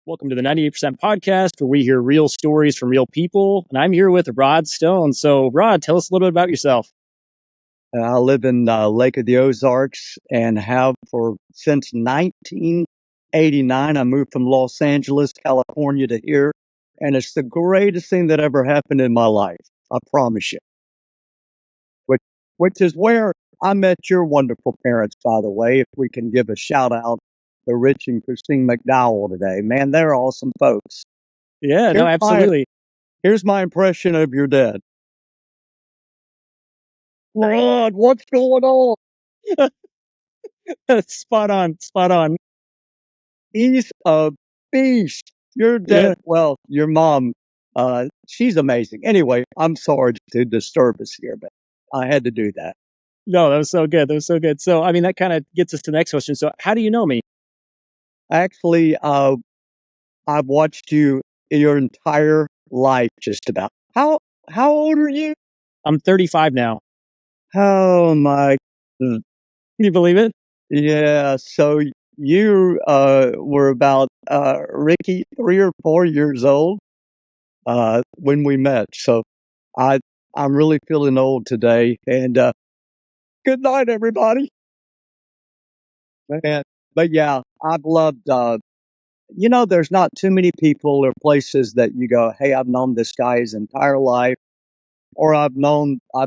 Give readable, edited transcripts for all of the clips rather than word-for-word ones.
Welcome to the 98% podcast, where we hear real stories from real people. And I'm here with Rod Stone. So, Rod, tell us a little bit about yourself. I live in Lake of the Ozarks and have since 1989. I moved from Los Angeles, California to here, and it's the greatest thing that ever happened in my life. I promise you. Which, which is where I met your wonderful parents, by the way. If we can give a shout out to Rich and Christine McDowell today, man, they're awesome folks. Yeah, no, Here's my absolutely. here's my impression of your dad. Rod, what's going on? Spot on, spot on. He's a beast. Your Yeah, dad, well, your mom, she's amazing. Anyway, I'm sorry to disturb us here, but I had to do that. no, that was so good. That was so good. So, I mean, that kind of gets us to the next question. So, how do you know me? Actually, I've watched you your entire life, just about. How old are you? I'm 35 now. Oh my, Can you believe it? yeah. So you were about Ricky, 3 or 4 years old when we met. So I I'm really feeling old today, and good night, everybody. Man, but yeah, I've loved, there's not too many people or places that you go, hey, I've known this guy his entire life, or I've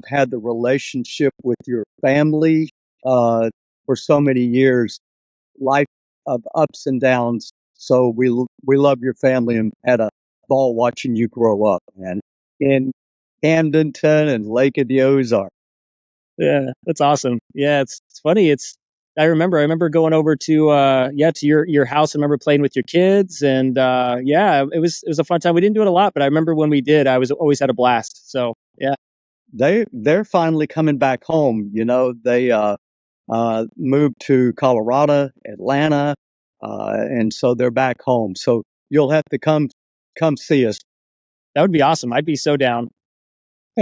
had the relationship with your family, for so many years, life of ups and downs. So we love your family and had a ball watching you grow up, man, in Camdenton and Lake of the Ozarks. Yeah, that's awesome. Yeah, it's funny. I remember going over to to your house. I remember playing with your kids, and yeah, it was a fun time. We didn't do it a lot, but I remember when we did, I was always had a blast. So yeah. They're finally coming back home. They moved to Colorado, Atlanta, and so they're back home. So you'll have to come see us. That would be awesome. I'd be so down.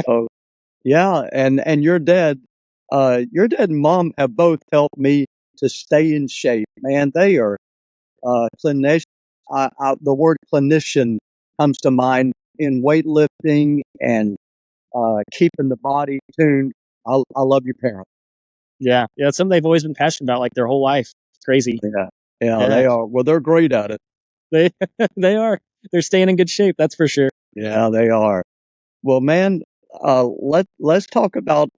So yeah, and your dad and mom have both helped me to stay in shape. Man, they are clinician. The word clinician comes to mind in weightlifting and keeping the body tuned. I love your parents. Yeah, yeah. It's something they've always been passionate about, like their whole life. It's crazy. Yeah, yeah, Yeah, they are. Well, they're great at it. they they are. They're staying in good shape. That's for sure. Yeah, they are. Well, man, let's talk about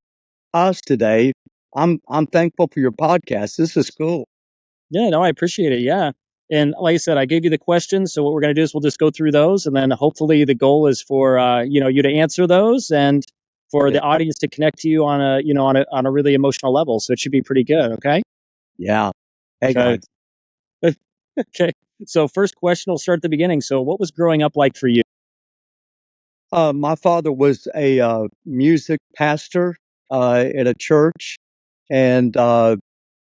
us today. I'm thankful for your podcast. This is cool. Yeah, no, I appreciate it. Yeah. And like I said, I gave you the questions. So what we're going to do is we'll just go through those. And then hopefully the goal is for, you to answer those and for Yeah, the audience to connect to you on a really emotional level. So it should be pretty good. Okay. yeah. Hey Okay. guys, Okay. So first question, we'll start at the beginning. So what was growing up like for you? my father was a music pastor at a church, and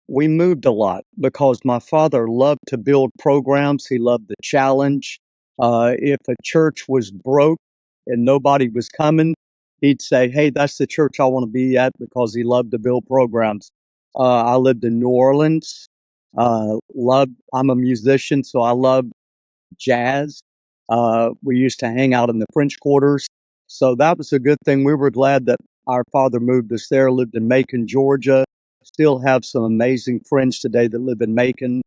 we moved a lot because my father loved to build programs. He loved the challenge. If a church was broke and nobody was coming, he'd say, "Hey, that's the church I want to be at," because he loved to build programs. I lived in New Orleans. I'm a musician, so I love jazz. We used to hang out in the French Quarters, so that was a good thing. We were glad that our father moved us there. Lived in Macon, Georgia. Still have some amazing friends today that live in Macon,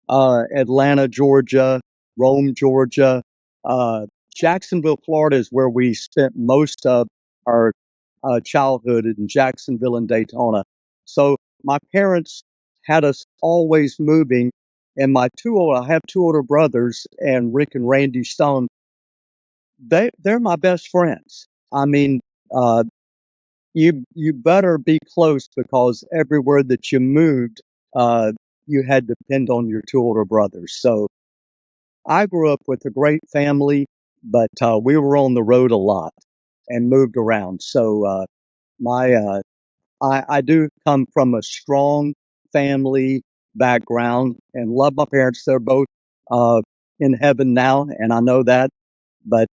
Atlanta, Georgia, Rome, Georgia. Uh, Jacksonville, Florida is where we spent most of our childhood, in Jacksonville and Daytona. So my parents had us always moving, and I have two older brothers, and Rick and Randy Stone. They're my best friends. I mean, uh, you better be close because everywhere that you moved, uh, you had to depend on your two older brothers. So I grew up with a great family, but we were on the road a lot and moved around. So my I do come from a strong family background and love my parents. They're both uh, in heaven now, and I know that. But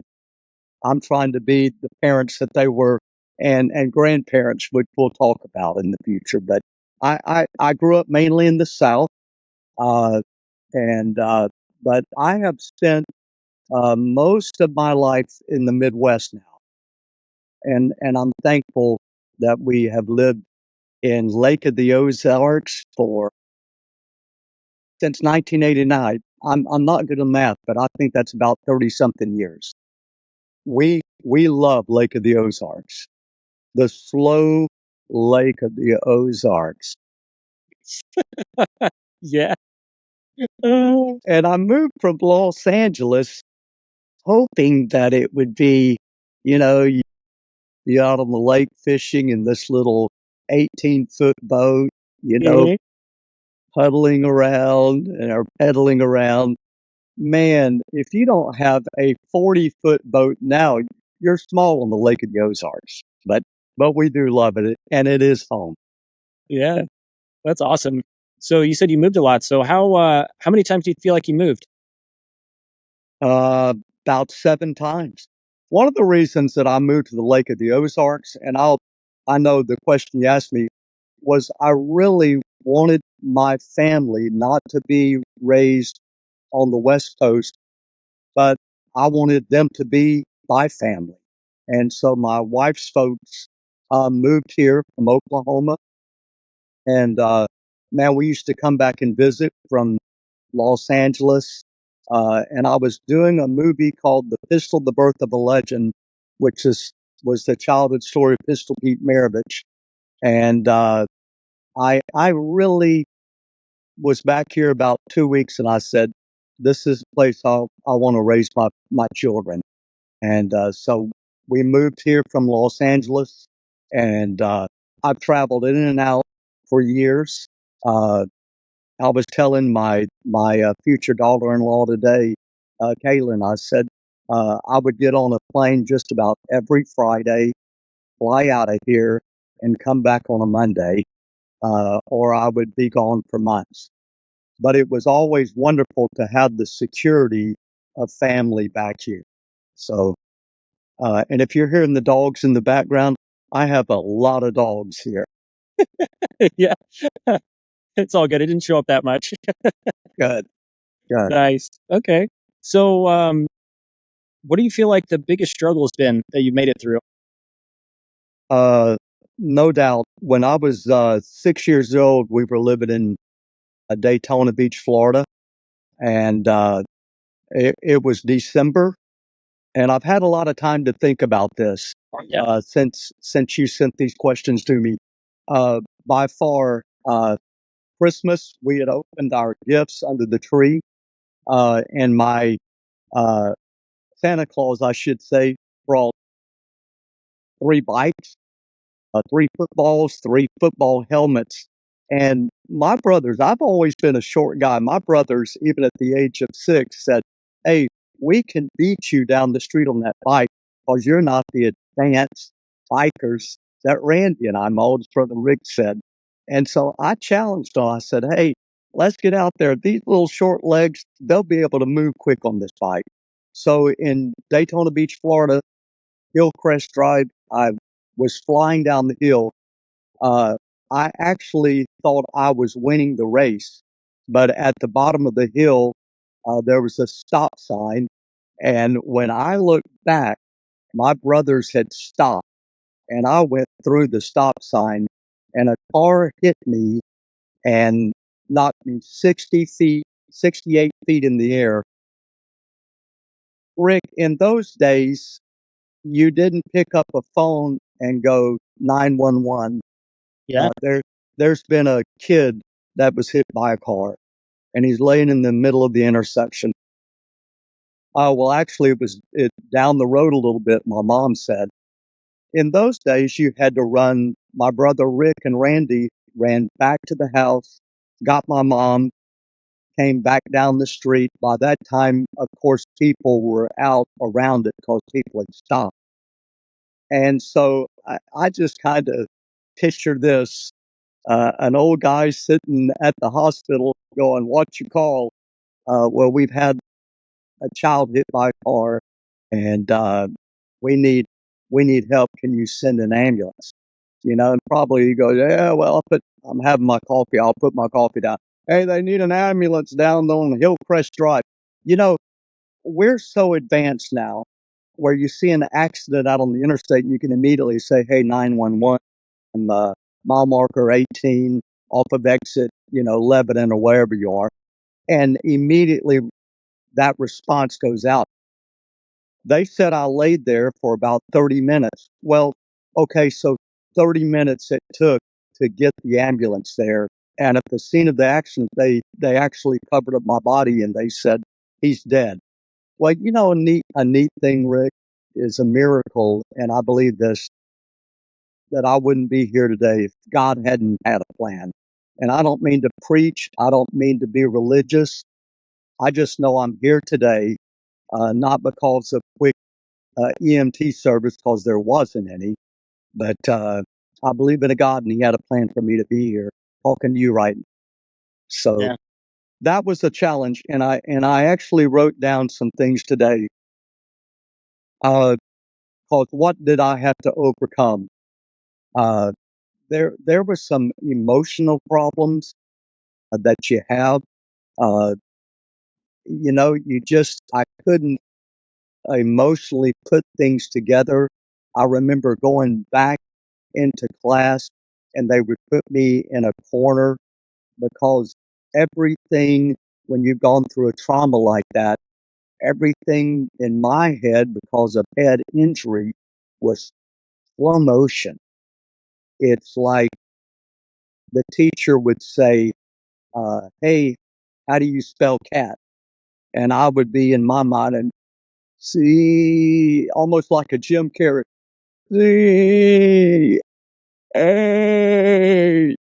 I'm trying to be the parents that they were, and grandparents, which we'll talk about in the future. But I grew up mainly in the South, uh, and but I have spent most of my life in the Midwest now, and I'm thankful that we have lived in Lake of the Ozarks for since 1989. I'm not good at math, but I think that's about 30 something years. We love Lake of the Ozarks, the slow Lake of the Ozarks. Yeah. Oh, And I moved from Los Angeles hoping that it would be, you be out on the lake fishing in this little 18-foot boat, mhm. puddling around or pedaling around. Man, if you don't have a 40-foot boat now, you're small on the Lake of the Ozarks. But we do love it, and it is home. Yeah, that's awesome. So you said you moved a lot. So how many times do you feel like you moved? Uh, about 7 times. One of the reasons that I moved to the Lake of the Ozarks, and I know the question you asked me was I really wanted my family not to be raised on the West Coast, but I wanted them to be my family. And so my wife's folks moved here from Oklahoma, and man, we used to come back and visit from Los Angeles. And I was doing a movie called The Pistol, The Birth of a Legend, which was the childhood story of Pistol Pete Maravich. And I really was back here about 2 weeks, and I said, "This is the place I want to raise my children." And so we moved here from Los Angeles, and I've traveled in and out for years. Uh, I was telling my future daughter-in-law today, Kaylin, I said I would get on a plane just about every Friday, fly out of here, and come back on a Monday, or I would be gone for months. But it was always wonderful to have the security of family back here. So, and if you're hearing the dogs in the background, I have a lot of dogs here. Yeah, it's all good. It didn't show up that much. Good, good. Nice. Okay. So what do you feel like the biggest struggle has been that you've made it through? Uh, no doubt. When I was 6 years old, we were living in Daytona Beach, Florida, and it was December. And I've had a lot of time to think about this Yeah. since you sent these questions to me. By far, Christmas, we had opened our gifts under the tree, and my uh, Santa Claus, I should say, brought 3 bikes, 3 footballs, 3 football helmets. And my brothers, I've always been a short guy. My brothers, even at the age of 6, said, "Hey, we can beat you down the street on that bike because you're not the advanced bikers that Randy and I, my oldest brother Rick, said." And so I challenged them. I said, "Hey, let's get out there. These little short legs, they'll be able to move quick on this bike." So in Daytona Beach, Florida, Hillcrest Drive, I was flying down the hill. uh, I actually thought I was winning the race, but at the bottom of the hill, there was a stop sign. And when I looked back, my brothers had stopped, and I went through the stop sign, and a car hit me and knocked me 60 feet, 68 feet in the air. Rick, in those days, you didn't pick up a phone and go 911. Yeah. There's been a kid that was hit by a car, and he's laying in the middle of the intersection. Well, actually, it down the road a little bit. My mom said in those days you had to run. My brother Rick and Randy ran back to the house, got my mom, came back down the street. By that time, of course, people were out around it because people had stopped. And so I just kind of picture this an old guy sitting at the hospital going, "What you call?" Well, we've had a child hit by a car, and we need we need help. Can you send an ambulance? And probably you go, "Yeah, well, I'm having my coffee. I'll put my coffee down." "Hey, they need an ambulance down on Hillcrest Drive." You know, we're so advanced now where you see an accident out on the interstate and you can immediately say, hey, 911, mile marker 18 off of exit, Lebanon or wherever you are. And immediately that response goes out. They said I laid there for about 30 minutes. Well, okay, so 30 minutes it took to get the ambulance there. And at the scene of the accident, they actually covered up my body and they said, he's dead. Well, a neat thing, Rick, is a miracle. And I believe this, that I wouldn't be here today if God hadn't had a plan. And I don't mean to preach. I don't mean to be religious. I just know I'm here today, not because of quick EMT service, because there wasn't any, but I believe in a God and He had a plan for me to be here talking to you right now. So Yeah. that was a challenge, and I actually wrote down some things today. Called what did I have to overcome? Uh, there were some emotional problems that you have. Uh, I couldn't emotionally put things together. I remember going back into class and they would put me in a corner because everything, when you've gone through a trauma like that, everything in my head because of head injury was slow motion. It's like the teacher would say, hey, how do you spell cat? And I would be in my mind and see, almost like a Jim Carrey, see, hey,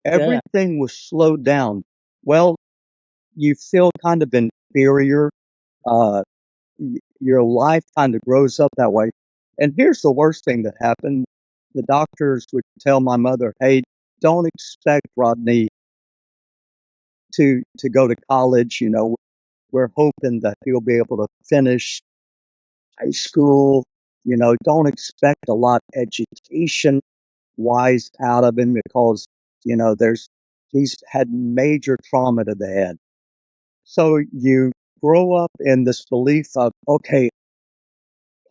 Yeah. everything was slowed down. Well, you feel kind of inferior. Uh, your life kind of grows up that way. And here's the worst thing that happened. The doctors would tell my mother, hey, don't expect Rodney to go to college. We're hoping that he'll be able to finish high school. Don't expect a lot education wise out of him because, there's he's had major trauma to the head. So you grow up in this belief of, okay,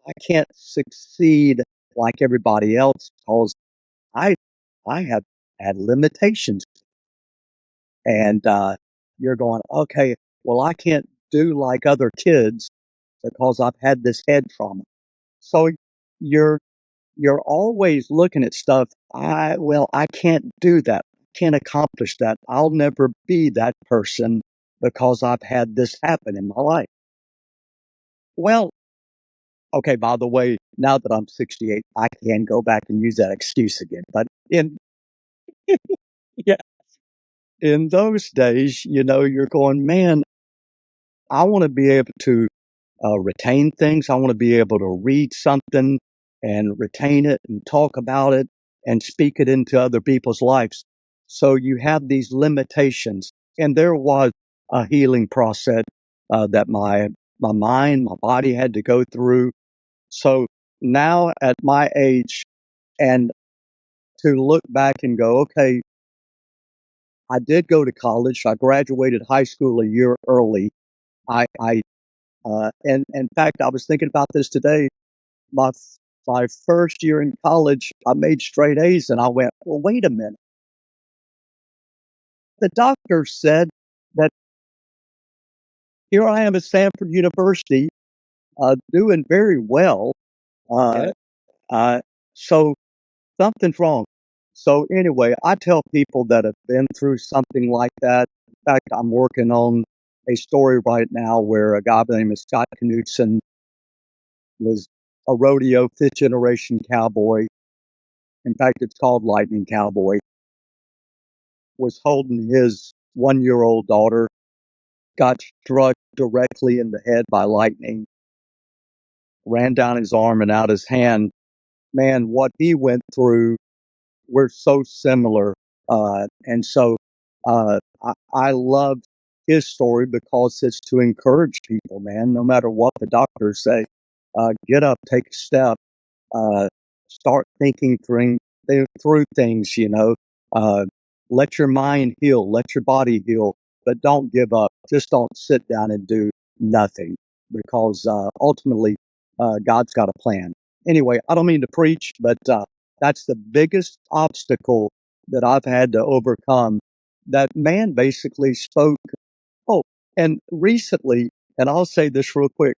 I can't succeed like everybody else because I I have had limitations. And you're going, okay, well, I can't do like other kids because I've had this head trauma. So you're you're always looking at stuff. I can't do that. Can't accomplish that. I'll never be that person because I've had this happen in my life. Well, okay, by the way, now that I'm 68, I can go back and use that excuse again. But Yeah. in those days, you're going, man, I want to be able to retain things. I want to be able to read something and retain it and talk about it and speak it into other people's lives. So you have these limitations. And there was a healing process that my mind, my body had to go through. So now at my age, and to look back and go, okay, I did go to college. I graduated high school a year early. And in fact, I was thinking about this today. My my first year in college, I made straight A's, and I went, well, wait a minute. The doctor said that here I am at Stanford University, doing very well. Uh, Yeah. uh, so something's wrong. So anyway, I tell people that have been through something like that. In fact, I'm working on a story right now where a guy by the name of Scott Knudsen was a rodeo fifth generation cowboy. In fact, it's called Lightning Cowboy. Was holding his 1 year old daughter, got struck directly in the head by lightning, ran down his arm and out his hand. Man, what he went through, we're so similar. And so I love his story because it's to encourage people, man, no matter what the doctors say. Get up, take a step, uh, start thinking through things, uh, let your mind heal, let your body heal. but don't give up. Just don't sit down and do nothing because ultimately God's got a plan. Anyway, I don't mean to preach, but that's the biggest obstacle that I've had to overcome. That man basically spoke. Oh, and recently, and I'll say this real quick,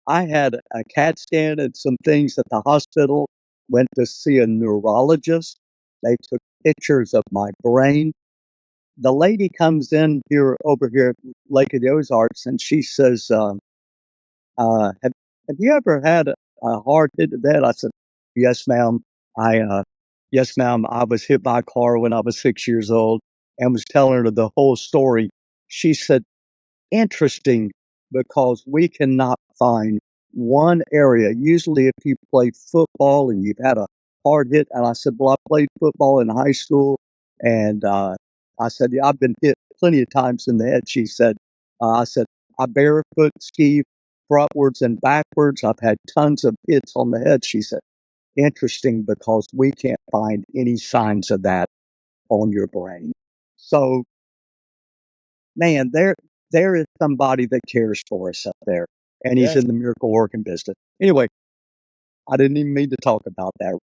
I had a CAT scan and some things at the hospital, went to see a neurologist. They took pictures of my brain. The lady comes in here over here at Lake of the Ozarks and she says, have, have you ever had a hard hit to that? I said, yes, ma'am. Yes, ma'am. I was hit by a car when I was 6 years old and was telling her the whole story. She said, interesting because we cannot find one area. Usually, if you play football and you've had a hard hit, and I said, well, I played football in high school, and I said, yeah, I've been hit plenty of times in the head. She said, I said, I barefoot ski frontwards and backwards. I've had tons of hits on the head. She said, interesting because we can't find any signs of that on your brain. So man, there is somebody that cares for us up there, and he's Yeah. in the miracle working business. Anyway, I didn't even mean to talk about that.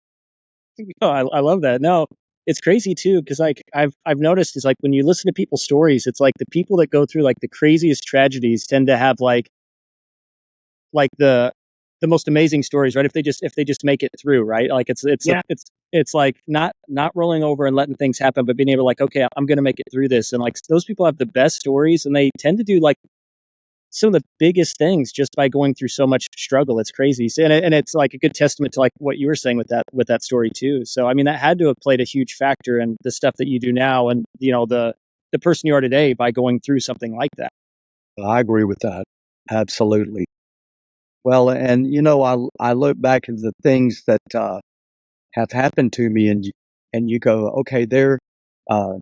No, I love that. No, it's crazy too because like I've noticed is like when you listen to people's stories, it's like the people that go through like the craziest tragedies tend to have like the most amazing stories, right? If they just make it through, right? Like Yeah, it's like not rolling over and letting things happen, but being able to like, okay, I'm gonna make it through this. And like those people have the best stories, and they tend to do like some of the biggest things just by going through so much struggle. It's crazy. So, and it's like a good testament to like what you were saying with that story too. So I mean that had to have played a huge factor in the stuff that you do now, and you know the person you are today by going through something like that. I agree with that. Absolutely. Well, and I look back at the things that have happened to me, and you go, okay, uh,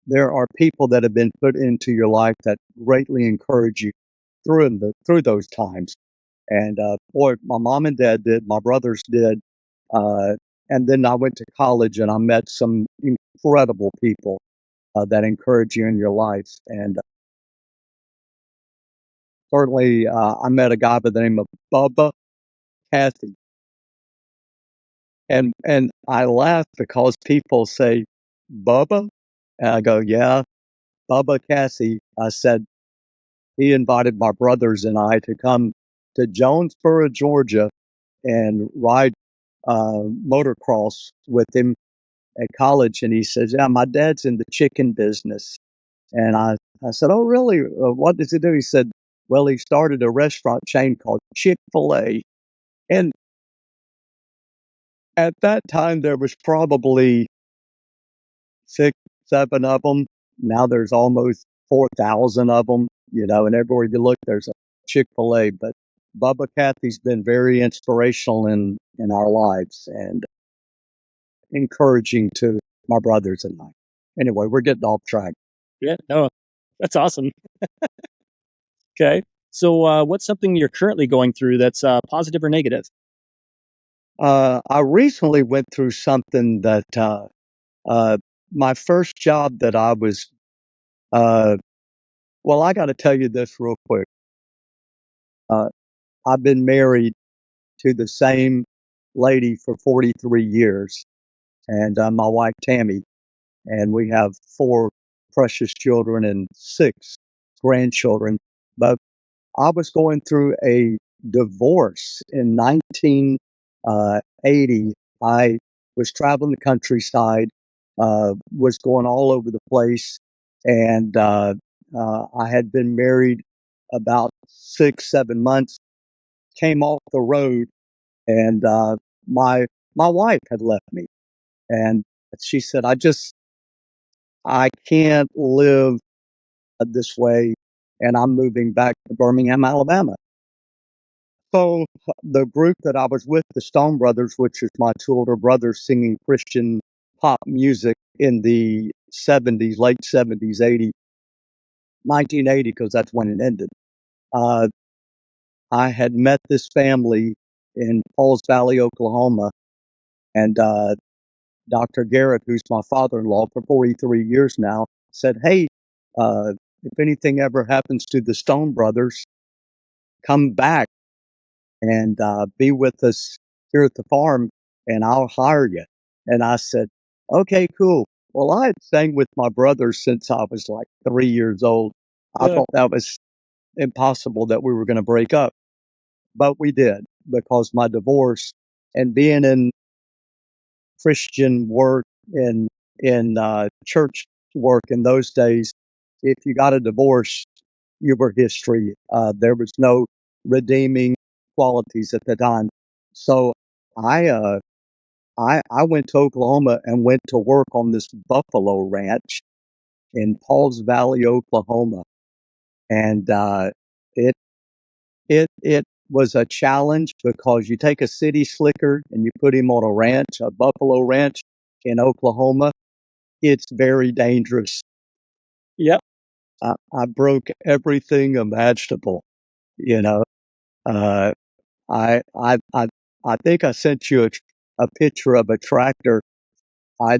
there are people that have been put into your life that greatly encourage you through those times. And boy, my mom and dad did, my brothers did. Uh, and then I went to college and I met some incredible people that encourage you in your life. And certainly, I met a guy by the name of Bubba Cathy. And I laugh because people say, Bubba? And I go, yeah, Bubba Cathy. I said, he invited my brothers and I to come to Jonesboro, Georgia and ride motocross with him at college. And he says, yeah, my dad's in the chicken business. And I said, oh, really? What does he do? He said, well, he started a restaurant chain called Chick-fil-A. And at that time, there was probably 6, 7 of them. Now there's almost 4,000 of them, and everywhere you look, there's a Chick-fil-A. But Bubba Cathy's been very inspirational in our lives and encouraging to my brothers and I. Anyway, we're getting off track. Yeah, no, that's awesome. Okay. So, what's something you're currently going through that's positive or negative? I recently went through something that uh, my first job that I was, uh, well, I got to tell you this real quick. Uh, I've been married to the same lady for 43 years, and my wife, Tammy, and we have 4 precious children and 6 grandchildren. But I was going through a divorce in 1980. I was traveling the countryside, was going all over the place, and I had been married about 6, 7 months. Came off the road, and my my wife had left me, and she said, I can't live this way, and I'm moving back to Birmingham, Alabama. So the group that I was with, the Stone Brothers, which is my 2 older brothers singing Christian pop music in the 70s, late 70s, 80, 1980, because that's when it ended. Uh, I had met this family in Pauls Valley, Oklahoma, and Dr. Garrett, who's my father-in-law for 43 years now, said, hey, if anything ever happens to the Stone Brothers, come back and be with us here at the farm, and I'll hire you." And I said, "Okay, cool." Well, I had sang with my brother since I was like 3 years old. I Yeah. thought that was impossible that we were going to break up, but we did because my divorce and being in Christian work and in church work in those days, if you got a divorce, you were history. There was no redeeming qualities at the time. So I, uh, I went to Oklahoma and went to work on this buffalo ranch in Pauls Valley, Oklahoma, and it it was a challenge because you take a city slicker and you put him on a ranch, a buffalo ranch in Oklahoma. It's very dangerous. Yep. I broke everything imaginable. You know, uh, I I I I think I sent you a picture of a tractor. I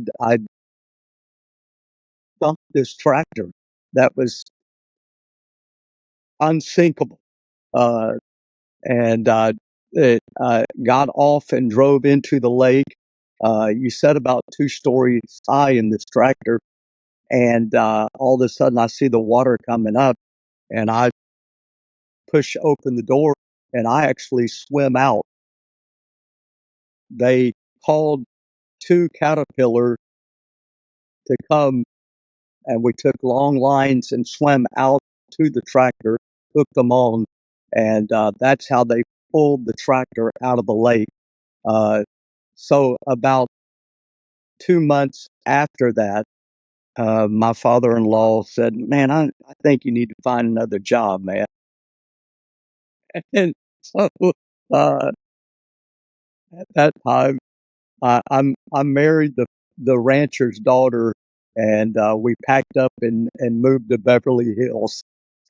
dumped this tractor that was unsinkable, uh, and it got off and drove into the lake. You said about 2 stories high in this tractor, and all of a sudden I see the water coming up, and I push open the door, and I actually swim out. They called two caterpillar to come, and we took long lines and swam out to the tractor, hooked them on, and that's how they pulled the tractor out of the lake. Uh, so about 2 months after that, my father-in-law said, "Man, I think you need to find another job, man." And so uh, at that time, I married the rancher's daughter, and we packed up and moved to Beverly Hills,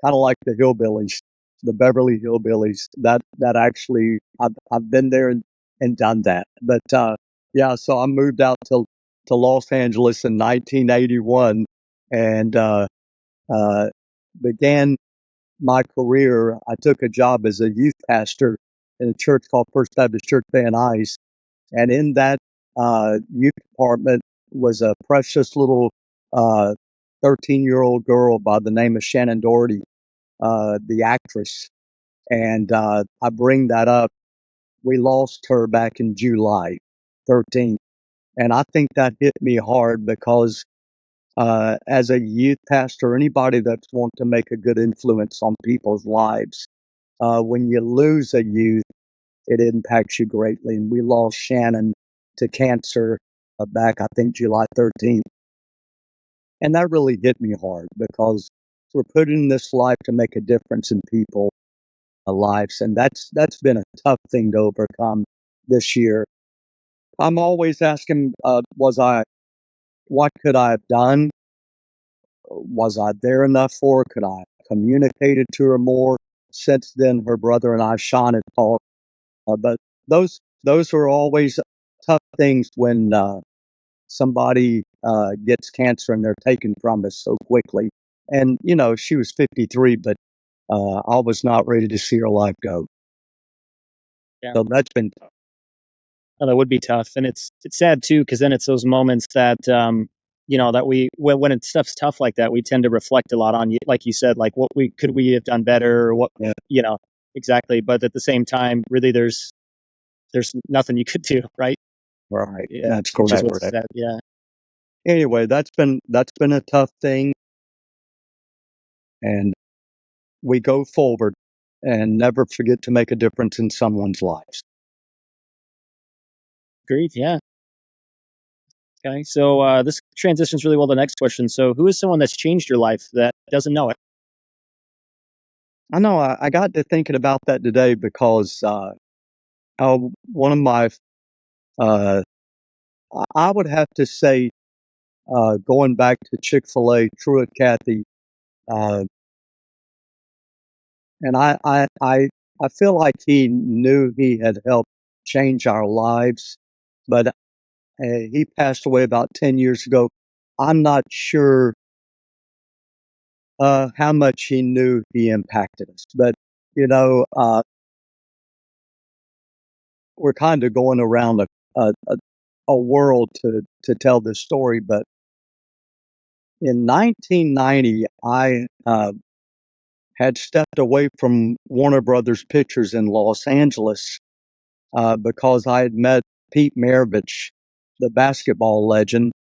kind of like the hillbillies, the Beverly Hillbillies. That actually I've been there and done that. But yeah, so I moved out to Los Angeles in 1981, and uh, began my career. I took a job as a youth pastor in a church called First Baptist Church Van Nuys, and in that youth department was a precious little 13-year-old girl by the name of Shannon Doherty, the actress. And I bring that up. We lost her back in July 13th. And I think that hit me hard because as a youth pastor, anybody that's want to make a good influence on people's lives, when you lose a youth, it impacts you greatly. And we lost Shannon to cancer back, I think, July 13th. And that really hit me hard because we're put in this life to make a difference in people's lives. And that's been a tough thing to overcome this year. I'm always asking, what could I have done? Was I there enough for her? Could I have communicated to her more? Since then, her brother and I, Sean, had talked. But those are always tough things when somebody gets cancer and they're taken from us so quickly. And she was 53, but I was not ready to see her life go. Yeah. So that's been tough. Oh, that would be tough, and it's sad too, because then it's those moments that that when it's stuff's tough like that, we tend to reflect a lot on you, like you said, like what we have done better, or what Yeah, exactly. But at the same time, really, there's nothing you could do, right? right. Yeah, That's which is correct. what's sad. Yeah, Anyway, that's been a tough thing, and we go forward and never forget to make a difference in someone's lives. agreed. Yeah. Okay. So this transitions really well to the next question. So, who is someone that's changed your life that doesn't know it? I know I got to thinking about that today because one of my uh, I would have to say going back to Chick-fil-A, Truett Cathy, uh, and I feel like he knew he had helped change our lives, but he passed away about 10 years ago. I'm not sure how much he knew he impacted us. But, you know, we're kind of going around a world to tell this story. But in 1990, I had stepped away from Warner Brothers Pictures in Los Angeles because I had met Pete Maravich, the basketball legend,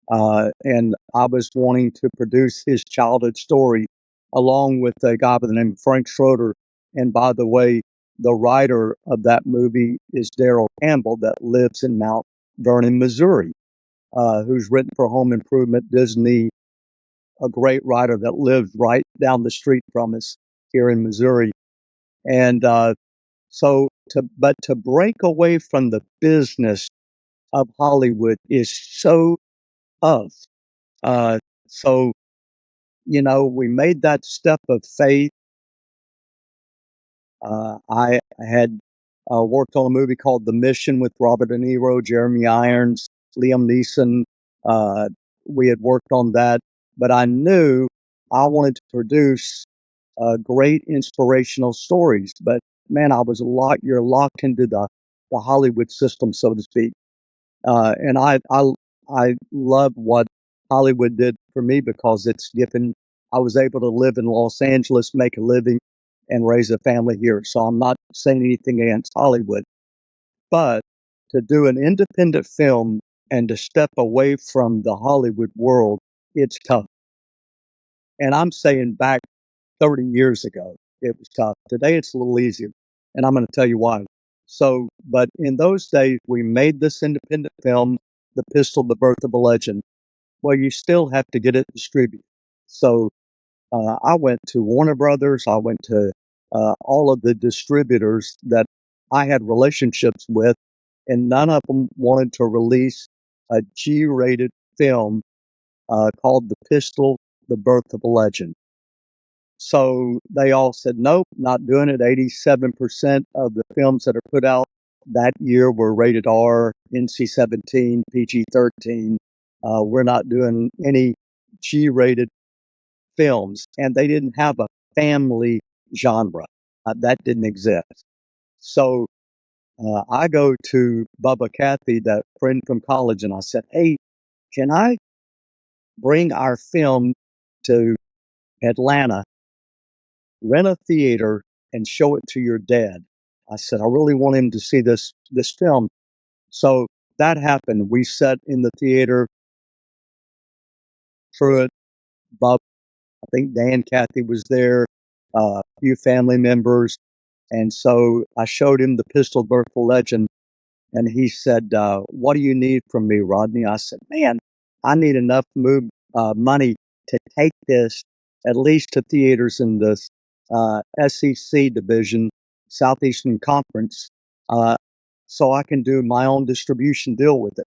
and I was wanting to produce his childhood story along with a guy by the name of Frank Schroeder. And by the way, the writer of that movie is Darrell Campbell, that lives in Mount Vernon, Missouri, who's written for Home Improvement, Disney, a great writer that lives right down the street from us here in Missouri. And but to break away from the business of Hollywood is so tough. Uh, so, we made that step of faith. I had worked on a movie called The Mission with Robert De Niro, Jeremy Irons, Liam Neeson. Uh, we had worked on that, but I knew I wanted to produce great inspirational stories. But man, I was locked. You're locked into the Hollywood system, so to speak. And I love what Hollywood did for me because it's given. I was able to live in Los Angeles, make a living, and raise a family here. So I'm not saying anything against Hollywood, but to do an independent film and to step away from the Hollywood world, it's tough. And I'm saying back 30 years ago, it was tough. Today, it's a little easier. And I'm going to tell you why. So, but in those days, we made this independent film, The Pistol, The Birth of a Legend. Well, you still have to get it distributed. So I went to Warner Brothers. I went to all of the distributors that I had relationships with, and none of them wanted to release a G-rated film called The Pistol, The Birth of a Legend. So they all said, nope, not doing it. 87% of the films that are put out that year were rated R, NC 17, PG 13. We're not doing any G rated films. And they didn't have a family genre. That didn't exist. So I go to Bubba Cathy, that friend from college, and I said, hey, can I bring our film to Atlanta, rent a theater, and show it to your dad? I said, I really want him to see this film. So that happened. We sat in the theater, Truett, Bob, I think Dan Cathy was there, a few family members. And so I showed him the Pistol Birthful Legend, and he said, what do you need from me, Rodney? I said, man, I need enough money to take this at least to theaters in the SEC division, Southeastern Conference, uh, so I can do my own distribution deal with it.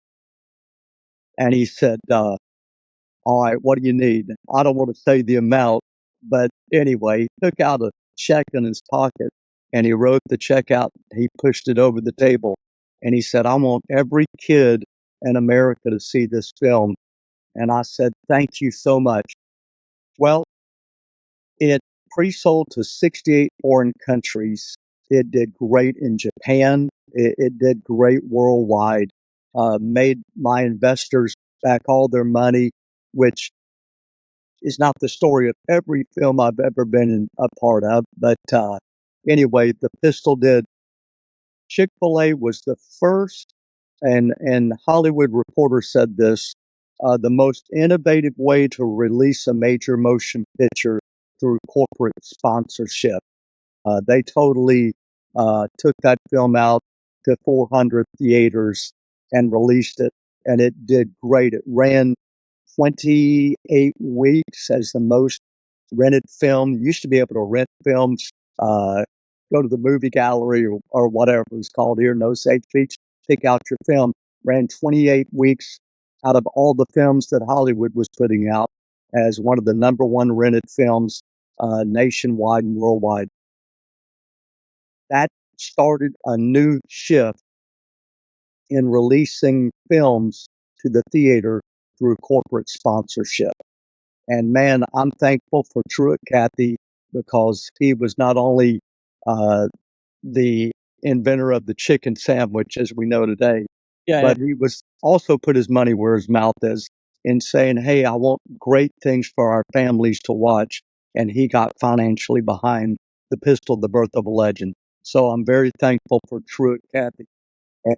And he said, all right, what do you need? I don't want to say the amount, but anyway, he took out a check in his pocket and he wrote the check out. He pushed it over the table and he said, I want every kid in America to see this film. And I said, thank you so much. Well, it pre-sold to 68 foreign countries. It did great in Japan. It did great worldwide. Made my investors back all their money, which is not the story of every film I've ever been a part of. But anyway, The Pistol did. Chick-fil-A was the first, and Hollywood Reporter said this, the most innovative way to release a major motion picture through corporate sponsorship. They totally took that film out to 400 theaters and released it, and it did great. It ran 28 weeks as the most rented film. You used to be able to rent films, uh, go to the movie gallery or whatever it was called here, no safe beach, pick out your film. Ran 28 weeks out of all the films that Hollywood was putting out as one of the number one rented films nationwide and worldwide. That started a new shift in releasing films to the theater through corporate sponsorship. And man, I'm thankful for Truett Cathy because he was not only uh, the inventor of the chicken sandwich as we know today, Yeah, yeah. but he was also put his money where his mouth is in saying, "Hey, I want great things for our families to watch," and he got financially behind the Pistol, the Birth of a Legend. So I'm very thankful for Truett Cathy, and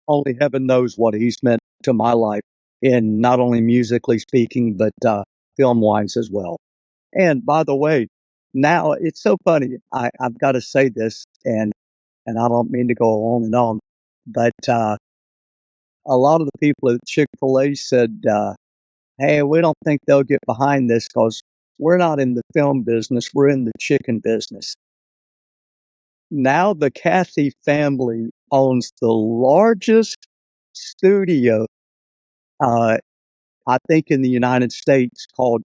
only heaven knows what he's meant to my life in not only musically speaking, but film wise as well. And by the way, now it's so funny. I've got to say this, and I don't mean to go on and on, but a lot of the people at Chick-fil-A said, "Hey, we don't think they'll get behind this because we're not in the film business; we're in the chicken business." Now the Cathy family owns the largest studio, uh, I think, in the United States called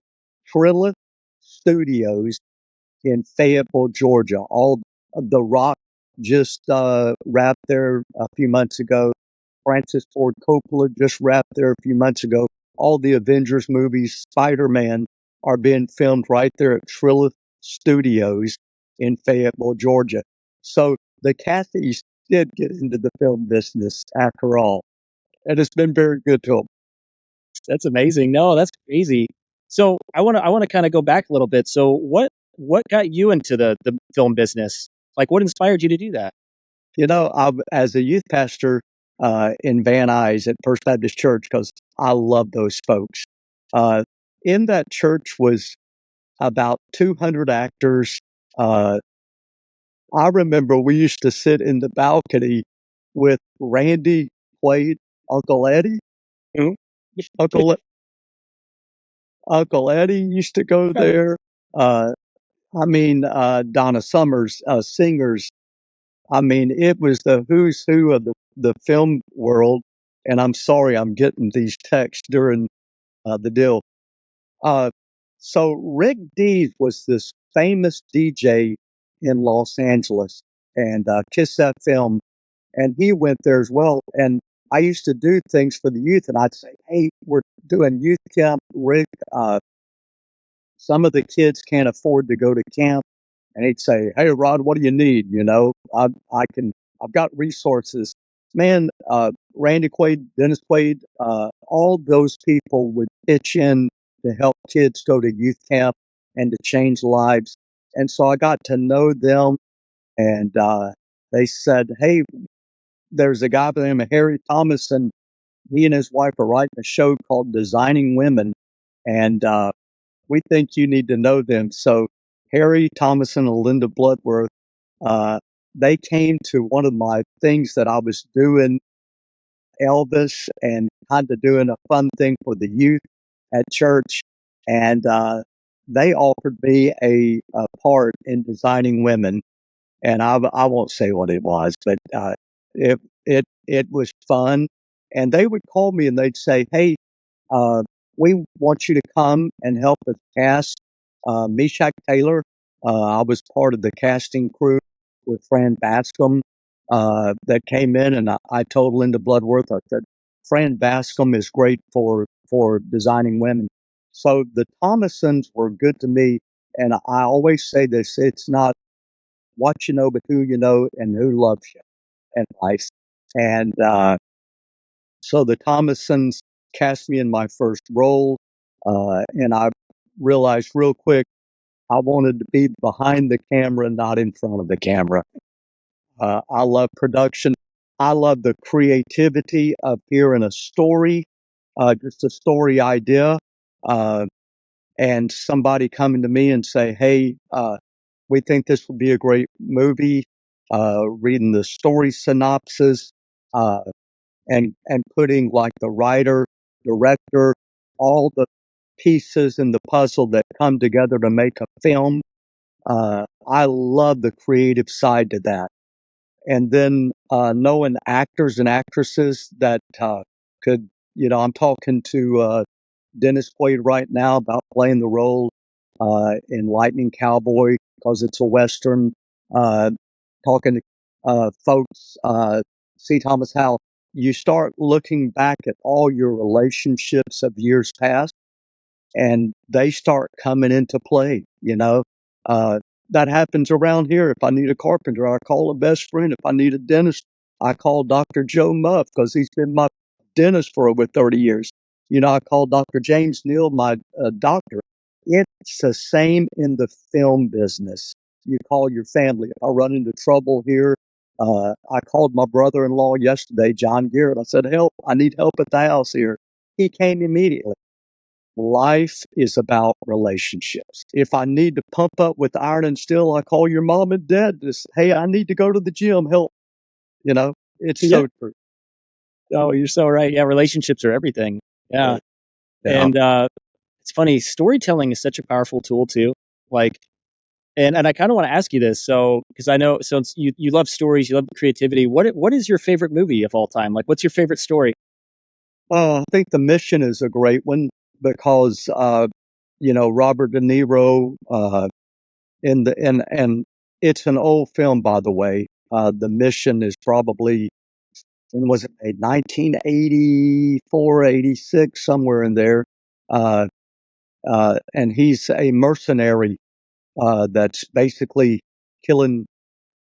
Trilith Studios in Fayetteville, Georgia. All The Rock just wrapped there a few months ago. Francis Ford Coppola just wrapped there a few months ago. All the Avengers movies, Spider-Man, are being filmed right there at Trilith Studios in Fayetteville, Georgia. So the Cathys did get into the film business after all, and it's been very good to them. That's amazing. No, that's crazy. So I want to kind of go back a little bit. So what got you into the film business? Like what inspired you to do that? As a youth pastor in Van Nuys at First Baptist Church, because I love those folks. Uh, in that church was about 200 actors. Uh, I remember we used to sit in the balcony with Randy Quaid, Uncle Eddie. Mhm. Uncle Uncle Eddie used to go there. Uh, Donna Summers, singers. I mean, it was the who's who of the film world. And I'm sorry, I'm getting these texts during the deal. Uh, so Rick Dees was this famous DJ in Los Angeles and Kiss That Film, and he went there as well. And I used to do things for the youth, and I'd say, "Hey, we're doing youth camp, Rick. Some of the kids can't afford to go to camp." And he'd say, "Hey, Rod, what do you need? I've got resources." Man, Randy Quaid, Dennis Quaid, all those people would pitch in to help kids go to youth camp and to change lives. And so I got to know them, and they said, "Hey, there's a guy by the name of Harry Thomas, and he and his wife are writing a show called Designing Women, and we think you need to know them." So Harry Thomason and Linda Bloodworth, uh, they came to one of my things that I was doing, Elvis, and kind of doing a fun thing for the youth at church. And they offered me a part in Designing Women. And I won't say what it was, but it was fun. And they would call me and they'd say, "Hey, uh, we want you to come and help us cast Meshach Taylor." I was part of the casting crew with Fran Bascom that came in, and I told Linda Bloodworth, I said, "Fran Bascom is great for Designing Women." So the Thomasons were good to me, and I always say this: it's not what you know, but who you know and who loves you in life. And so the Thomasons cast me in my first role, and I realized real quick I wanted to be behind the camera, not in front of the camera. I love production. I love the creativity of hearing a story, just a story idea, uh, and somebody coming to me and say, "Hey, we think this would be a great movie." Reading the story synopsis, uh, and putting like the writer, director, all the pieces in the puzzle that come together to make a film. I love the creative side to that. And then knowing actors and actresses that could, I'm talking to Dennis Quaid right now about playing the role in Lightning Cowboy because it's a Western. Uh, Talking to folks, C. Thomas Howell, you start looking back at all your relationships of years past, and they start coming into play. Uh, that happens around here. If I need a carpenter, I call a best friend. If I need a dentist, I call Dr. Joe Muff because he's been my dentist for over 30 years. I call Dr. James Neal my doctor. It's the same in the film business. You call your family. If I run into trouble here, I called my brother-in-law yesterday, John Garrett. I said, help, I need help at the house here. He came immediately. Life is about relationships. If I need to pump up with iron and steel, I call your mom and dad. Just, hey, I need to go to the gym. Help. It's Yeah. so true. Oh, you're so right. Yeah, relationships are everything. Yeah. Yeah. And it's funny, storytelling is such a powerful tool too. Like, and I kind of want to ask you this, so because I know, so you love stories, you love creativity. What is your favorite movie of all time? Like, what's your favorite story? I think The Mission is a great one because, Robert De Niro, and it's an old film, by the way. The Mission is probably, when was it made? 1984, 86, somewhere in there. Uh, and he's a mercenary, that's basically killing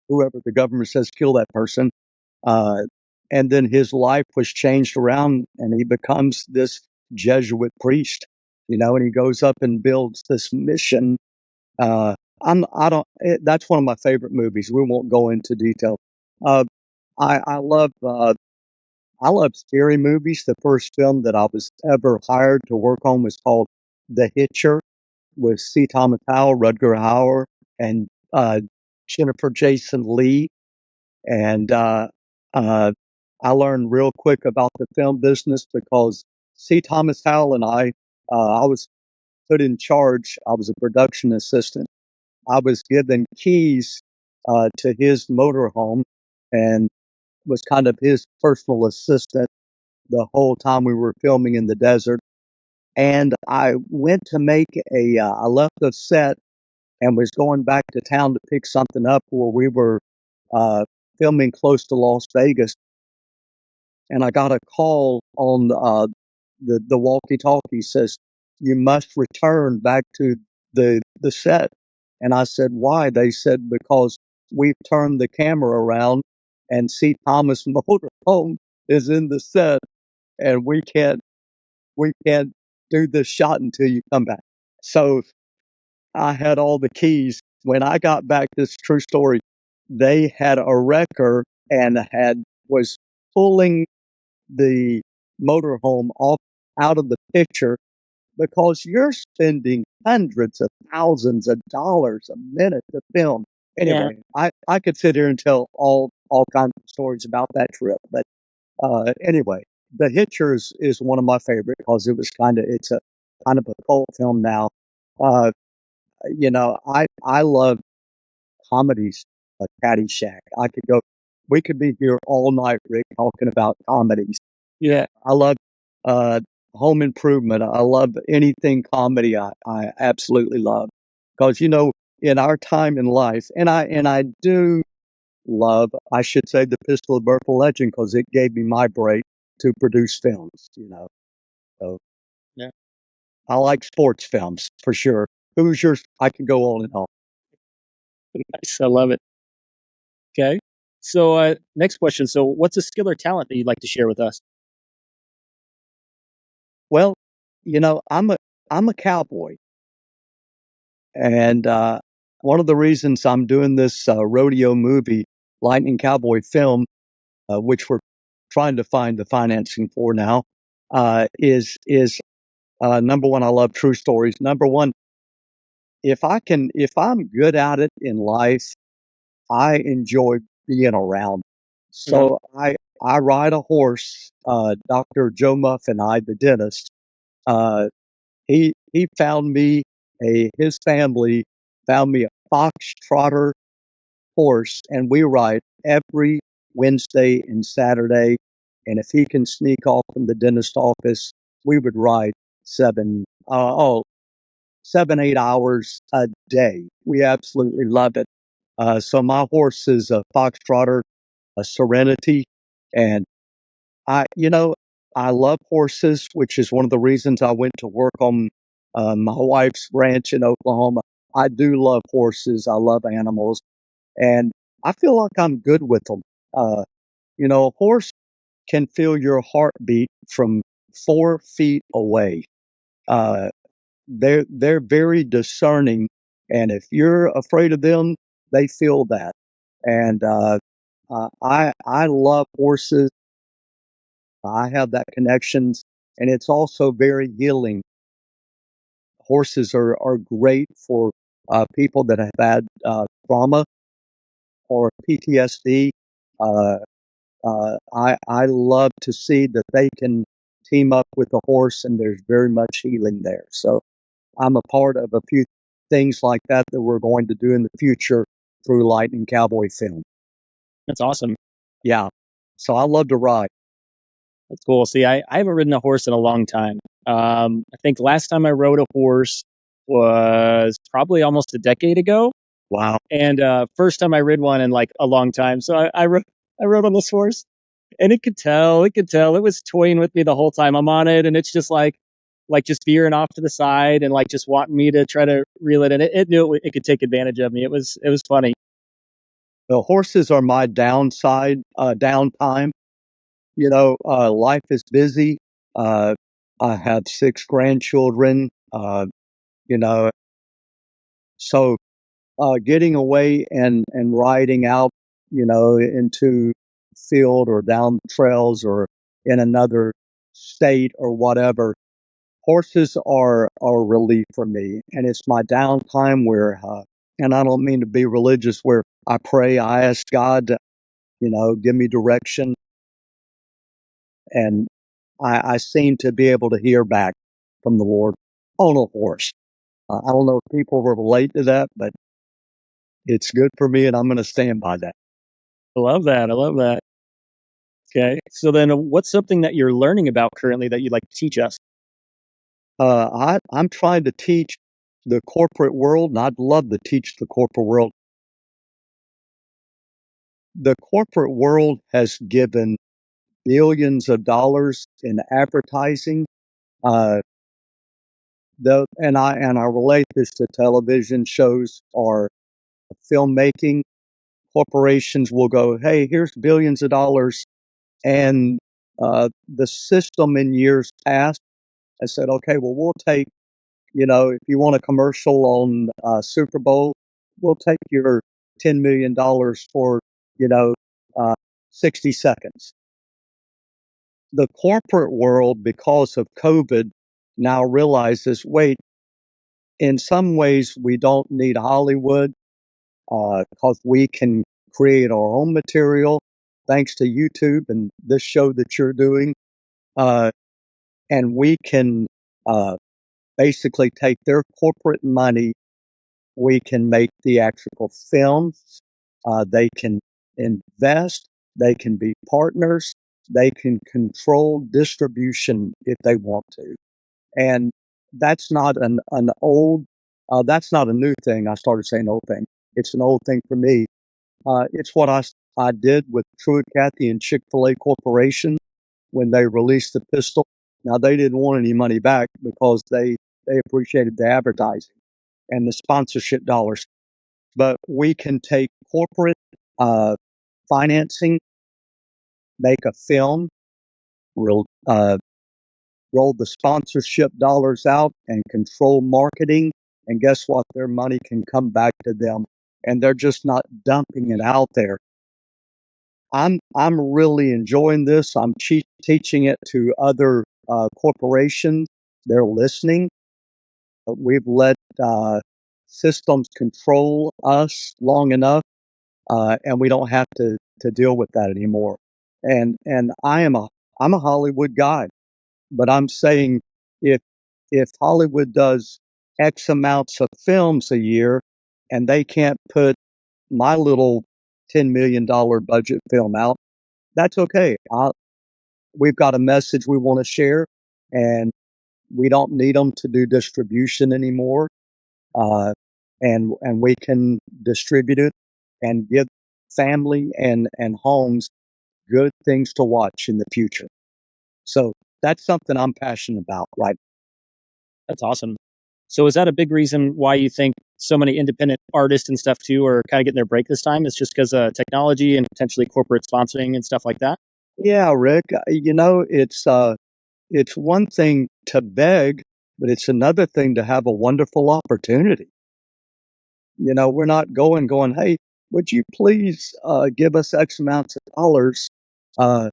whoever the government says kill that person. Uh, and then his life was changed around and he becomes this Jesuit priest, and he goes up and builds this mission. Uh, that's one of my favorite movies. We won't go into detail. Uh, I love scary movies. The first film that I was ever hired to work on was called The Hitcher with C. Thomas Howell, Rutger Hauer, and Jennifer Jason Leigh. And uh, I learned real quick about the film business because C. Thomas Howell and I was put in charge. I was a production assistant. I was given keys to his motorhome and was kind of his personal assistant the whole time we were filming in the desert. And I went to I left the set and was going back to town to pick something up where we were uh, filming close to Las Vegas. And I got a call on the walkie-talkie says, you must return back to the set. And I said, why? They said, because we've turned the camera around and C. Thomas Motorhome is in the set and we can't do this shot until you come back. So I had all the keys. When I got back, this true story, they had a wrecker and was pulling the motorhome off out of the picture because you're spending hundreds of thousands of dollars a minute to film. Yeah, Anyway, I could sit here and tell all kinds of stories about that trip, but anyway, The Hitcher is one of my favorite because it's a kind of a cult film now. Uh, I love comedies, Caddyshack. We could be here all night, Rick, talking about comedies. yeah, I love uh, Home Improvement. I love anything comedy. I absolutely love because in our time in life, and I do love, I should say, the Pistol of Purple Legend because it gave me my break to produce films. So yeah. I like sports films for sure. Who's yours? I can go on and on. Nice. I love it. Okay. So, next question. So, what's a skill or talent that you'd like to share with us? Well, I'm a cowboy, and one of the reasons I'm doing this rodeo movie, Lightning Cowboy film, which we're trying to find the financing for now, is number one. I love true stories. Number one, if I'm good at it in life, I enjoy being around. Yeah. So I ride a horse. Dr. Joe Muff and I, the dentist, uh, he found me his family found me a fox trotter horse, and we ride every Wednesday and Saturday. And if he can sneak off from the dentist office, we would ride 7, 8 hours a day. We absolutely love it. So my horse is a fox trotter, a Serenity, and I, you know, I love horses, which is one of the reasons I went to work on my wife's ranch in Oklahoma. I do love horses. I love animals, and I feel like I'm good with them. Uh, a horse can feel your heartbeat from 4 feet away. Uh, they're very discerning, and if you're afraid of them, they feel that. And I love horses. I have that connections, and it's also very healing. Horses are great for people that have had trauma or PTSD. Uh, I love to see that they can team up with a horse, and there's very much healing there. So I'm a part of a few things like that that we're going to do in the future through Lightning Cowboy Film. That's awesome. Yeah. So I love to ride. That's cool. See, I haven't ridden a horse in a long time. I think last time I rode a horse was probably almost a decade ago. Wow. And first time I rid one in like a long time. So I rode on this horse, and it was toying with me the whole time I'm on it, and it's just like just veering off to the side and like just wanting me to try to reel it in. It knew it could take advantage of me. It was funny. The horses are my downtime. Life is busy. Uh, I have 6 grandchildren. You know, so getting away and riding out, into field or down trails or in another state or whatever. Horses are a relief for me, and it's my downtime where, and I don't mean to be religious, where I pray, I ask God to, give me direction, and I seem to be able to hear back from the Lord on a horse. I don't know if people will relate to that, but it's good for me, and I'm going to stand by that. I love that. I love that. Okay. So then what's something that you're learning about currently that you'd like to teach us? I'm trying to teach the corporate world, and I'd love to teach the corporate world. The corporate world has given billions of dollars in advertising. Uh, and I relate this to television shows or filmmaking. Corporations will go, "Hey, here's billions of dollars," and the system in years past has said, "Okay, well, we'll take, if you want a commercial on Super Bowl, we'll take your $10 million for, you know, uh, 60 seconds." The corporate world, because of COVID, now realizes, wait, in some ways we don't need Hollywood because we can create our own material thanks to YouTube and this show that you're doing. Uh, and we can uh, basically take their corporate money. We can make theatrical films. They can invest. They can be partners. They can control distribution if they want to. And that's not that's not a new thing. I started saying old thing. It's an old thing for me. It's what I did with Truett Cathy and Chick-fil-A Corporation when they released the pistol. Now, they didn't want any money back because they appreciated the advertising and the sponsorship dollars. But we can take corporate uh, financing, make a film, roll, uh, roll the sponsorship dollars out, and control marketing. And guess what? Their money can come back to them, and they're just not dumping it out there. I'm really enjoying this. I'm teaching it to other corporations. They're listening. We've let systems control us long enough, and we don't have to deal with that anymore. And I'm a Hollywood guy, but I'm saying if if Hollywood does X amounts of films a year, and they can't put my little $10 million budget film out, that's okay. We've got a message we want to share, and we don't need them to do distribution anymore. And we can distribute it and give family and homes good things to watch in the future. So that's something I'm passionate about, right? That's awesome. So is that a big reason why you think so many independent artists and stuff too are kind of getting their break this time? It's just because of technology and potentially corporate sponsoring and stuff like that? Yeah, Rick, it's one thing to beg, but it's another thing to have a wonderful opportunity. We're not going, hey, would you please give us X amounts of dollars? Uh,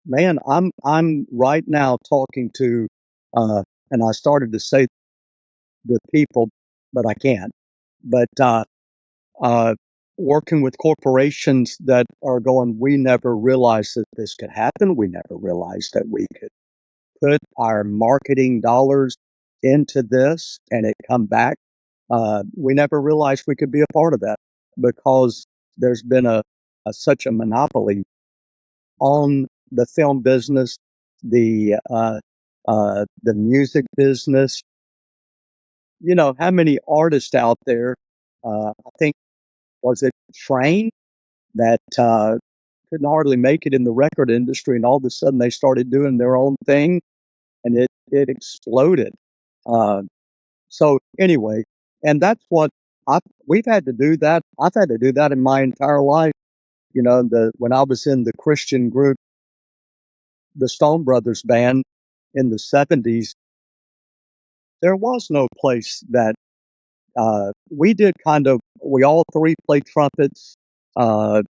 Man, I'm right now talking to, and I started to say the people, but I can't. But uh, working with corporations that are going, we never realized that this could happen. We never realized that we could put our marketing dollars into this and it come back. We never realized we could be a part of that because there's been such a monopoly on the film business, the music business. How many artists out there? I think was it Train that couldn't hardly make it in the record industry, and all of a sudden they started doing their own thing, and it exploded. Uh, so anyway, and that's what we've had to do that. I've had to do that in my entire life. When I was in the Christian group, the Stone Brothers band in the '70s, there was no place that we did we all three played trumpets. Uh,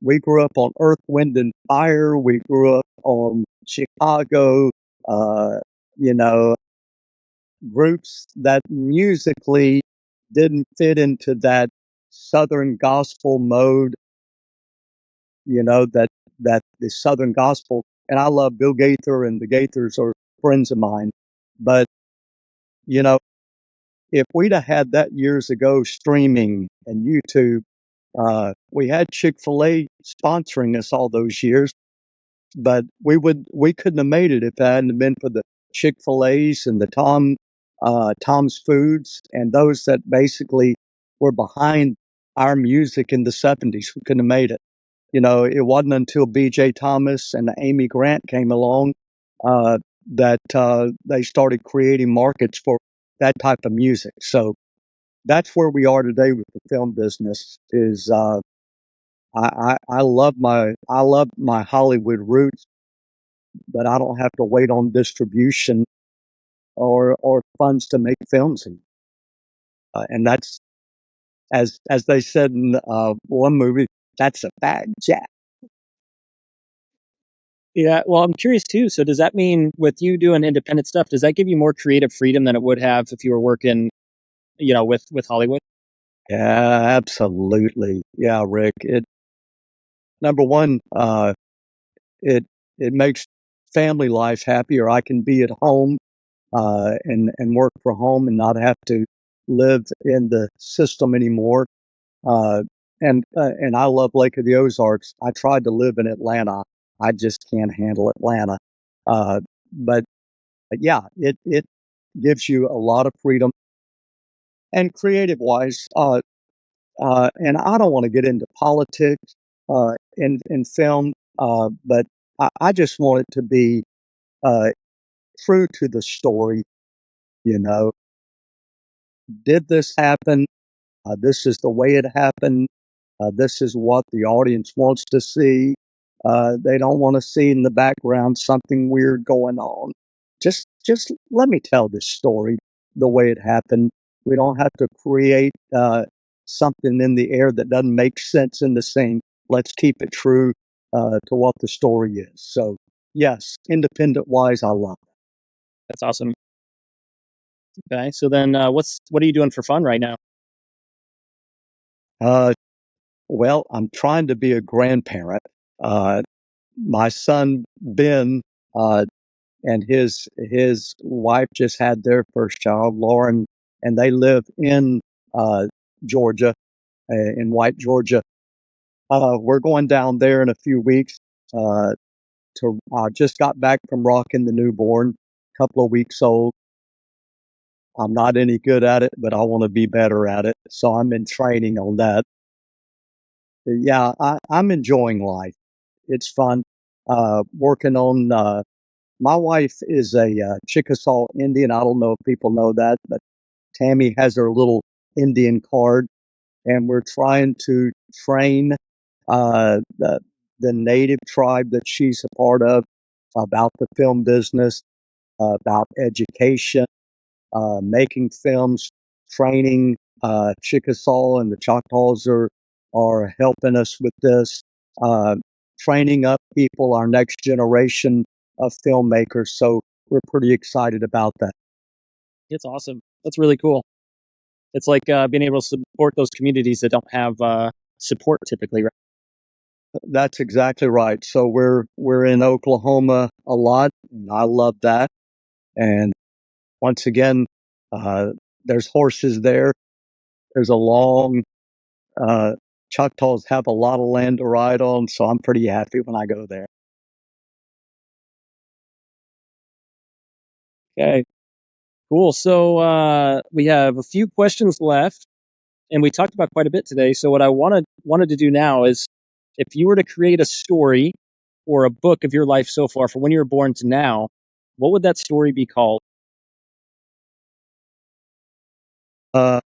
we grew up on Earth, Wind, and Fire. We grew up on Chicago, uh, you know, groups that musically didn't fit into that Southern gospel mode, that the Southern gospel. And I love Bill Gaither, and the Gaithers are friends of mine. But, you know, if we'd have had that years ago, streaming and YouTube, we had Chick-fil-A sponsoring us all those years, but we couldn't have made it if it hadn't been for the Chick-fil-A's and the Tom's Foods and those that basically were behind our music in the '70s. We couldn't have made it. It wasn't until B.J. Thomas and Amy Grant came along uh, that they started creating markets for that type of music. So that's where we are today with the film business. I love my Hollywood roots, but I don't have to wait on distribution or funds to make films. And that's as they said in one movie, that's a fact, Jack. Yeah, well, I'm curious too. So does that mean with you doing independent stuff, does that give you more creative freedom than it would have if you were working, with Hollywood? Yeah, absolutely. Yeah, Rick. It number one, it it makes family life happier. I can be at home and work from home and not have to live in the system anymore. Uh, and I love Lake of the Ozarks. I tried to live in Atlanta. I just can't handle Atlanta. But yeah, it gives you a lot of freedom and creative wise. And I don't want to get into politics in film, but I just want it to be uh, true to the story. You know, did this happen? This is the way it happened. This is what the audience wants to see. They don't want to see in the background something weird going on. Just let me tell this story the way it happened. We don't have to create something in the air that doesn't make sense in the scene. Let's keep it true to what the story is. So, yes, independent wise, I love That's awesome. Okay, so then what are you doing for fun right now? it. Well, I'm trying to be a grandparent. Uh, my son Ben uh, and his wife just had their first child, Lauren, and they live in uh, Georgia, in White, Georgia. We're going down there in a few weeks. To I just got back from rocking the newborn, couple of weeks old. I'm not any good at it, but I want to be better at it, so I'm in training on that. Yeah, I'm enjoying life. It's fun. Working on my wife is a Chickasaw Indian. I don't know if people know that, but Tammy has her little Indian card, and we're trying to train the native tribe that she's a part of about the film business, about education, making films, training. Chickasaw and the Choctaws are helping us with this, uh, training up people, our next generation of filmmakers. So we're pretty excited about that. It's awesome. That's really cool. It's like being able to support those communities that don't have support typically, right? That's exactly right. So we're in Oklahoma a lot, and I love that. And once again, uh, there's horses there. There's a long uh, Choctaws have a lot of land to ride on, so I'm pretty happy when I go there. Okay, cool. So we have a few questions left, and we talked about quite a bit today. So what I wanted to do now is, if you were to create a story or a book of your life so far, from when you were born to now, what would that story be called? Uh,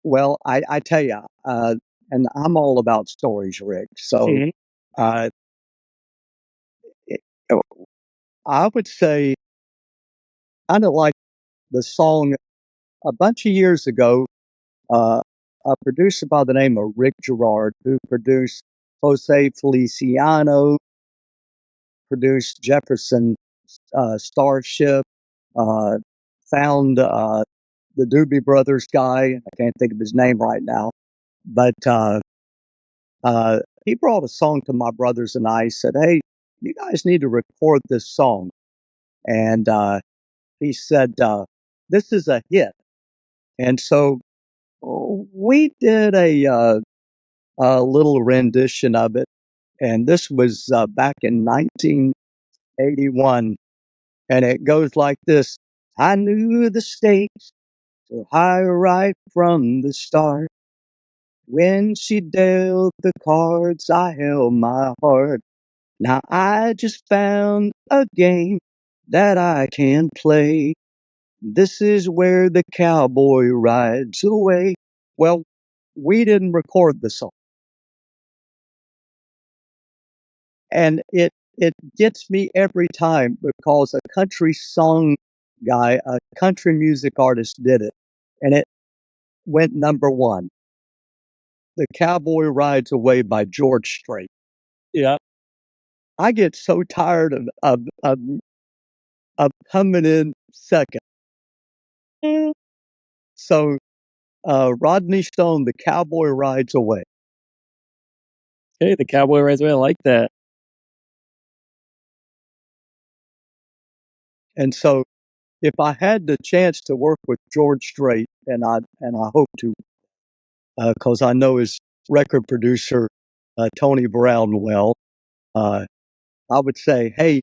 well, I tell you, and I'm all about stories, Rick. So Hmm. uh, it, I would say, kind of like the song a bunch of years ago, a producer by the name of Rick Gerard, who produced Jose Feliciano, produced Jefferson Starship, uh, found the Doobie Brothers guy. I can't think of his name right now, but he brought a song to my brothers and I. He said, "Hey, you guys need to record this song." And he said, "This is a hit." And so we did a little rendition of it. And this was back in 1981. And it goes like this: I knew the stakes were high right from the start. When she dealt the cards, I held my heart. Now I just found a game that I can play. This is where the cowboy rides away. Well, we didn't record the song. And it gets me every time because a country song guy, a country music artist did it. And it went number one. The Cowboy Rides Away by George Strait. Yeah. I get so tired of coming in second. So Rodney Stone, The Cowboy Rides Away. Hey, the Cowboy Rides Away. I like that. And so if I had the chance to work with George Strait, and I hope to, because I know his record producer Tony Brown well, uh, I would say, hey,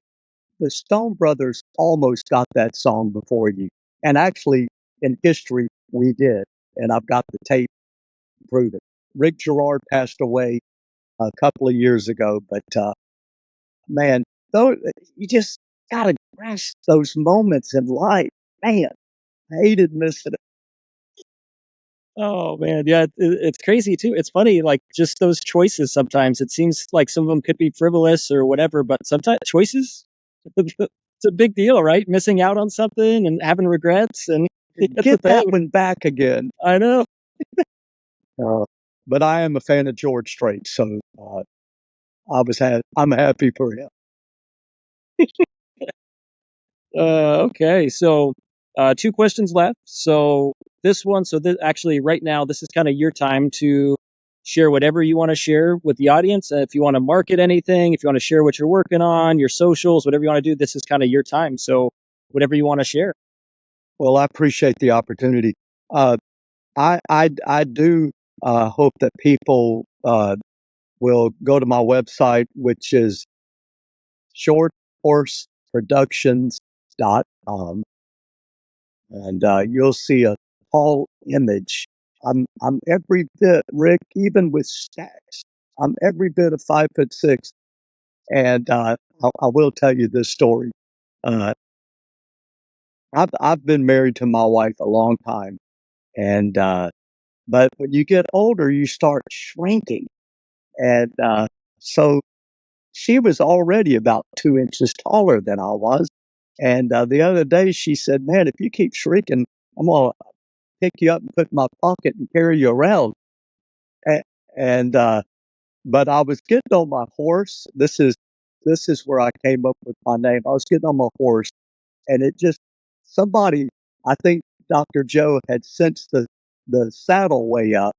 the Stone Brothers almost got that song before you, and actually in history we did, and I've got the tape to prove it. Rick Gerard passed away a couple of years ago, but man, though you just gotta grasp those moments in life. Man, I hated missing it. Oh man, yeah, it's crazy too. It's funny, like just those choices. Sometimes it seems like some of them could be frivolous or whatever, but sometimes choices, it's a big deal, right? Missing out on something and having regrets, and that's the Get that thing. one back again. I know. Uh, but I am a fan of George Strait, so I'm happy for him. Okay, so two questions left. So this one, so this actually right now, this is kind of your time to share whatever you want to share with the audience. If you want to market anything, if you want to share what you're working on, your socials, whatever you want to do, this is kind of your time. So whatever you want to share. Well, I appreciate the opportunity. Uh, I do hope that people will go to my website, which is shorthorseproductions.com, and you'll see a tall image. I'm every bit, Rick, even with stacks. I'm every bit of 5'6", and I will tell you this story. Uh, I've been married to my wife a long time, and but when you get older, you start shrinking, and so she was already about 2 inches taller than I was. And the other day she said, "Man, if you keep shrinking, I'm gonna pick you up and put in my pocket and carry you around." A- And but I was getting on my horse. This is where I came up with my name. I was getting on my horse, and it just somebody, I think Dr. Joe had cinched the saddle way up,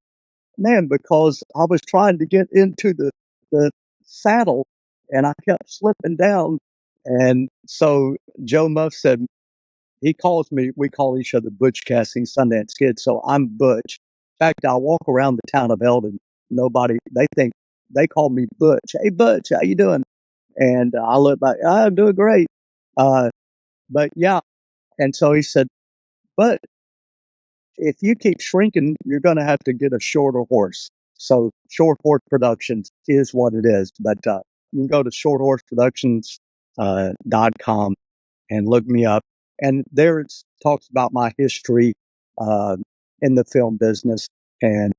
man, because I was trying to get into the saddle and I kept slipping down. And so Joe Muff said, he calls me, we call each other Butch Casting Sundance Kid. So I'm Butch. In fact, I walk around the town of Eldon. Nobody, they think, they call me Butch. Hey, Butch, how you doing? And I look like, I'm doing great. Uh, but yeah. And so he said, but if you keep shrinking, you're going to have to get a shorter horse. So Short Horse Productions is what it is. But you can go to shorthorseproductions.com and look me up. And there it talks about my history uh, in the film business and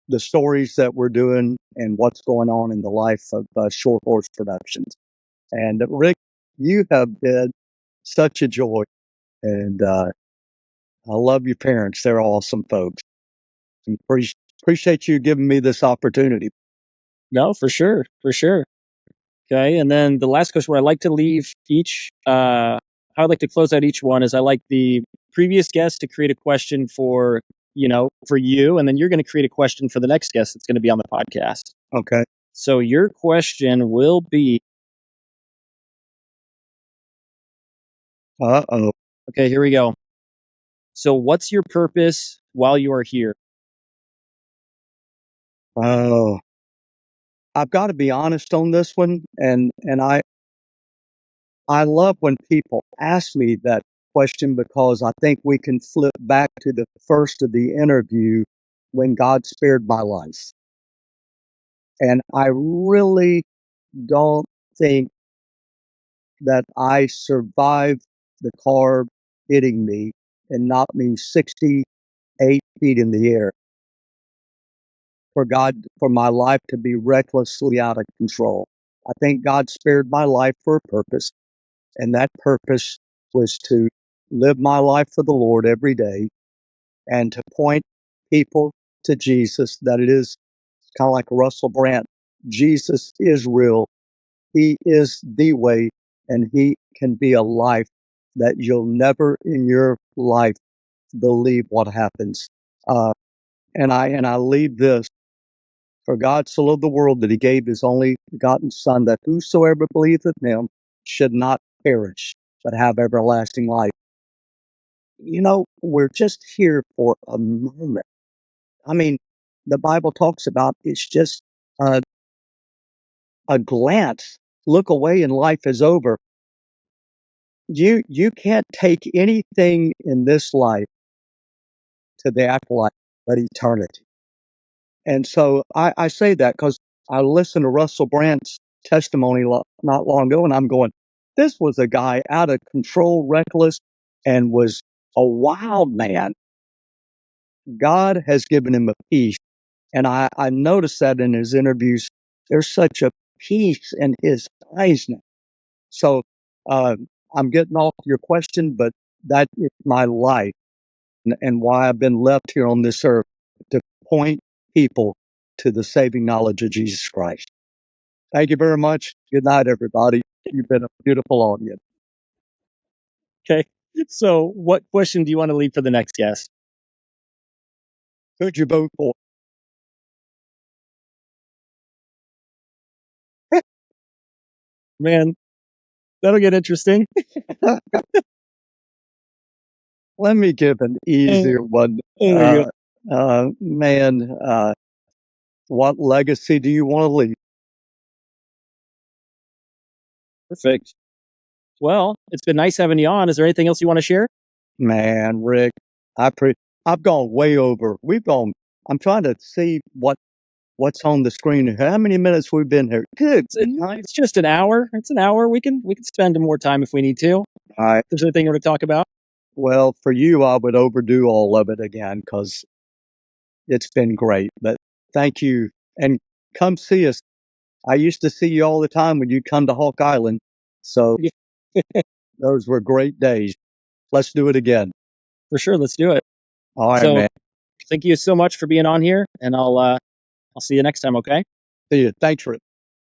the stories that we're doing and what's going on in the life of Short Horse Productions. And Rick, you have been such a joy. And I love your parents. They're awesome folks. Appreciate you giving me this opportunity. No, for sure, for sure. Okay, and then the last question where I like to leave each, how I like to close out each one is I like the previous guest to create a question for, for you, and then you're going to create a question for the next guest that's going to be on the podcast. Okay. So your question will be, Uh-oh. okay, here we go. So what's your purpose while you are here? Oh, I've got to be honest on this one, and I love when people ask me that question because I think we can flip back to the first of the interview when God spared my life. And I really don't think that I survived the car hitting me and knocked me 68 feet in the air for my life to be recklessly out of control. I think God spared my life for a purpose, and that purpose was to live my life for the Lord every day and to point people to Jesus, that it is kind of like Russell Brand. Jesus is real. He is the way, and he can be a life that you'll never in your life believe what happens. Uh, and I leave this. For God so loved the world that he gave his only begotten Son, that whosoever believeth in him should not perish, but have everlasting life. We're just here for a moment. I mean, the Bible talks about it's just a, a glance. Look away and life is over. You can't take anything in this life to the afterlife but eternity. And so I say that because I listened to Russell Brand's testimony not long ago, and I'm going, this was a guy out of control, reckless, and was a wild man. God has given him a peace. And I noticed that in his interviews. There's such a peace in his eyes now. So uh, I'm getting off your question, but that is my life and why I've been left here on this earth to point people to the saving knowledge of Jesus Christ. Thank you very much. Good night, everybody. You've been a beautiful audience. Okay, so what question do you want to leave for the next guest? Who'd you vote for? Man, that'll get interesting. Let me give an easier one. There you go. Man, what legacy do you want to leave? Perfect. Well, it's been nice having you on. Is there anything else you want to share? Man, Rick, I've gone way over. I'm trying to see what's on the screen. How many minutes we've been here? Good night. It's just an hour. It's an hour. We can spend more time if we need to. All right. If there's anything you want to talk about. Well, for you, I would overdo all of it again because it's been great. But thank you. And come see us. I used to see you all the time when you come to Hawk Island. So Yeah, those were great days. Let's do it again. for sure. Let's do it. All right, So man. thank you so much for being on here, and I'll see you next time. Okay. See you. Thanks for